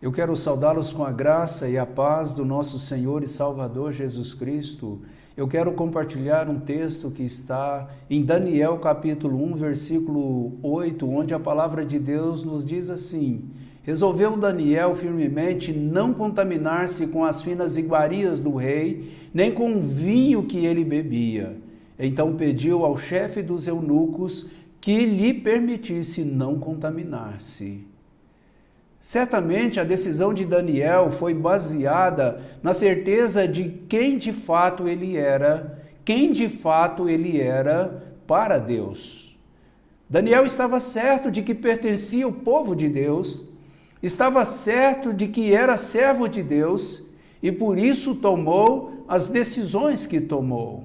Eu quero saudá-los com a graça e a paz do nosso Senhor e Salvador Jesus Cristo. Eu quero compartilhar um texto que está em Daniel capítulo 1, versículo 8, onde a palavra de Deus nos diz assim: resolveu Daniel firmemente não contaminar-se com as finas iguarias do rei, nem com o vinho que ele bebia. Então pediu ao chefe dos eunucos que lhe permitisse não contaminar-se. Certamente a decisão de Daniel foi baseada na certeza de quem de fato ele era para Deus. Daniel estava certo de que pertencia ao povo de Deus, estava certo de que era servo de Deus e por isso tomou as decisões que tomou.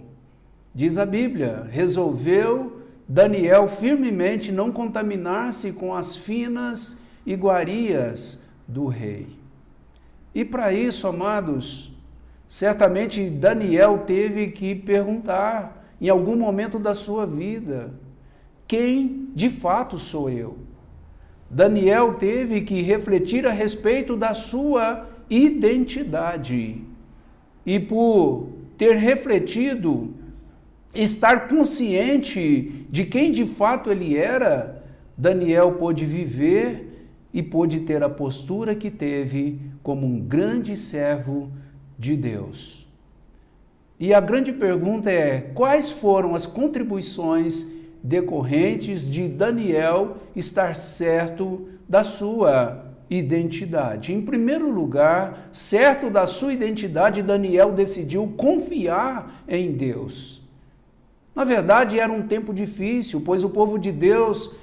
Diz a Bíblia, resolveu Daniel firmemente não contaminar-se com as finas iguarias do rei. E para isso, amados, certamente Daniel teve que perguntar em algum momento da sua vida: quem de fato sou eu? Daniel teve que refletir a respeito da sua identidade. E por ter refletido, estar consciente de quem de fato ele era, Daniel pôde viver e pôde ter a postura que teve como um grande servo de Deus. E a grande pergunta é: quais foram as contribuições decorrentes de Daniel estar certo da sua identidade? Em primeiro lugar, certo da sua identidade, Daniel decidiu confiar em Deus. Na verdade, era um tempo difícil, pois o povo de Deus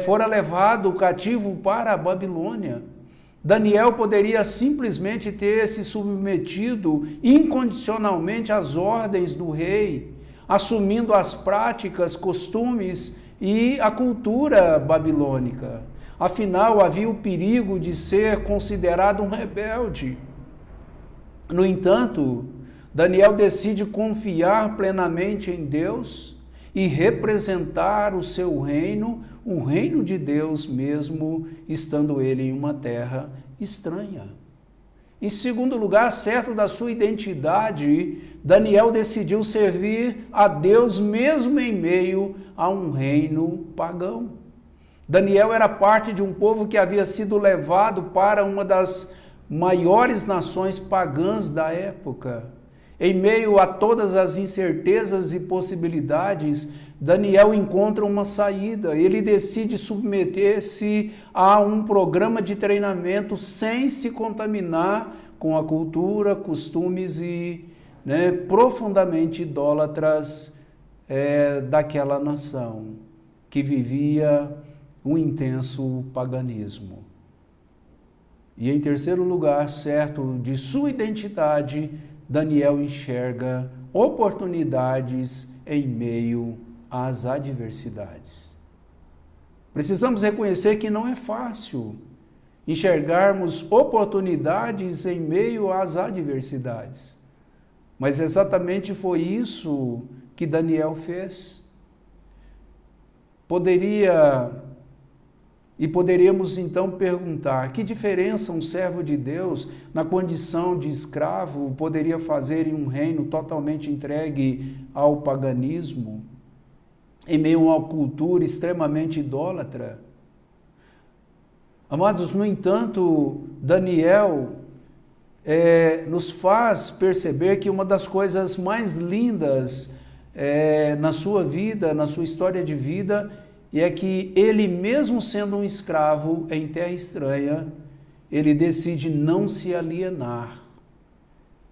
fora levado cativo para a Babilônia. Daniel poderia simplesmente ter se submetido incondicionalmente às ordens do rei, assumindo as práticas, costumes e a cultura babilônica. Afinal, havia o perigo de ser considerado um rebelde. No entanto, Daniel decide confiar plenamente em Deus e representar o seu reino, o reino de Deus mesmo, estando ele em uma terra estranha. Em segundo lugar, certo da sua identidade, Daniel decidiu servir a Deus mesmo em meio a um reino pagão. Daniel era parte de um povo que havia sido levado para uma das maiores nações pagãs da época. Em meio a todas as incertezas e possibilidades, Daniel encontra uma saída. Ele decide submeter-se a um programa de treinamento sem se contaminar com a cultura, costumes e profundamente idólatras daquela nação que vivia um intenso paganismo. E em terceiro lugar, certo de sua identidade, Daniel enxerga oportunidades em meio às adversidades. Precisamos reconhecer que não é fácil enxergarmos oportunidades em meio às adversidades. Mas exatamente foi isso que Daniel fez. Poderíamos então perguntar: que diferença um servo de Deus, na condição de escravo, poderia fazer em um reino totalmente entregue ao paganismo, em meio a uma cultura extremamente idólatra? Amados, no entanto, Daniel nos faz perceber que uma das coisas mais lindas na sua vida, na sua história de vida, é que ele, mesmo sendo um escravo em terra estranha, ele decide não se alienar.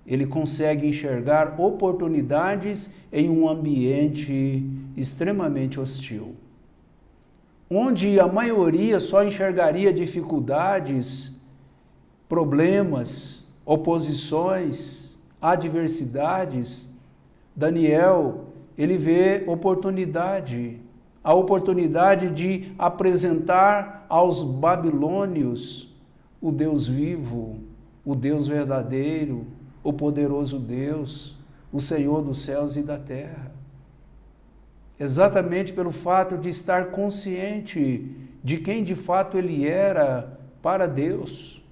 Ele consegue enxergar oportunidades em um ambiente extremamente hostil, onde a maioria só enxergaria dificuldades, problemas, oposições, adversidades. Daniel, ele vê oportunidade, a oportunidade de apresentar aos babilônios o Deus vivo, o Deus verdadeiro, o poderoso Deus, o Senhor dos céus e da terra. Exatamente pelo fato de estar consciente de quem de fato ele era para Deus.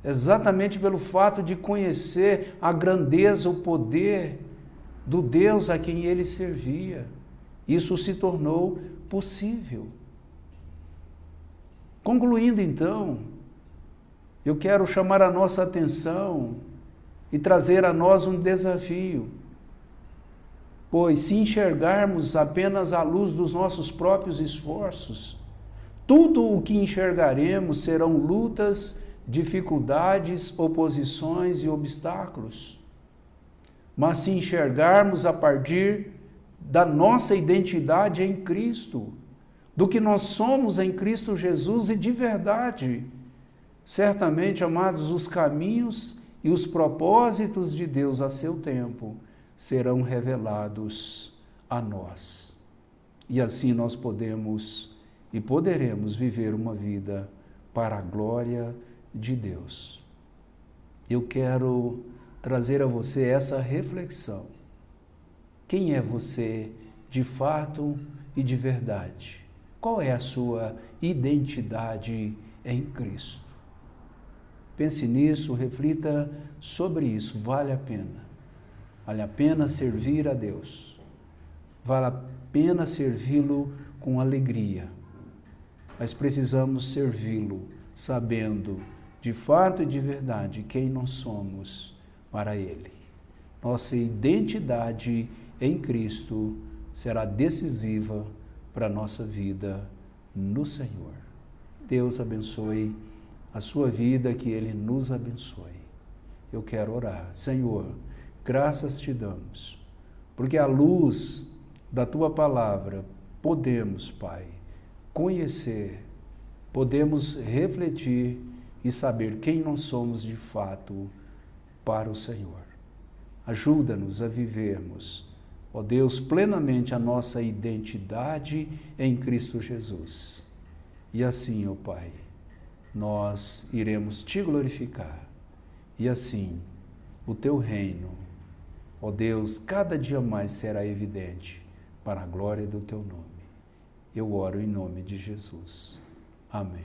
exatamente pelo fato de conhecer a grandeza, o poder do Deus a quem ele servia. Isso se tornou possível. Concluindo então, eu quero chamar a nossa atenção e trazer a nós um desafio. Pois se enxergarmos apenas à luz dos nossos próprios esforços, tudo o que enxergaremos serão lutas, dificuldades, oposições e obstáculos. Mas se enxergarmos a partir da nossa identidade em Cristo, do que nós somos em Cristo Jesus e de verdade, certamente, amados, os caminhos e os propósitos de Deus a seu tempo serão revelados a nós. E assim nós podemos e poderemos viver uma vida para a glória de Deus. Eu quero trazer a você essa reflexão. Quem é você de fato e de verdade? Qual é a sua identidade em Cristo? Pense nisso, reflita sobre isso, vale a pena. Vale a pena servir a Deus. Vale a pena servi-lo com alegria. Mas precisamos servi-lo sabendo, de fato e de verdade, quem nós somos para Ele. Nossa identidade em Cristo será decisiva para a nossa vida no Senhor. Deus abençoe a sua vida, que Ele nos abençoe. Eu quero orar. Senhor, graças te damos, porque à luz da Tua palavra podemos, Pai, conhecer, podemos refletir e saber quem nós somos de fato para o Senhor. Ajuda-nos a vivermos, ó Deus, plenamente a nossa identidade em Cristo Jesus. E assim, ó Pai, nós iremos te glorificar. E assim, o Teu reino, ó Deus, cada dia mais será evidente para a glória do Teu nome. Eu oro em nome de Jesus. Amém.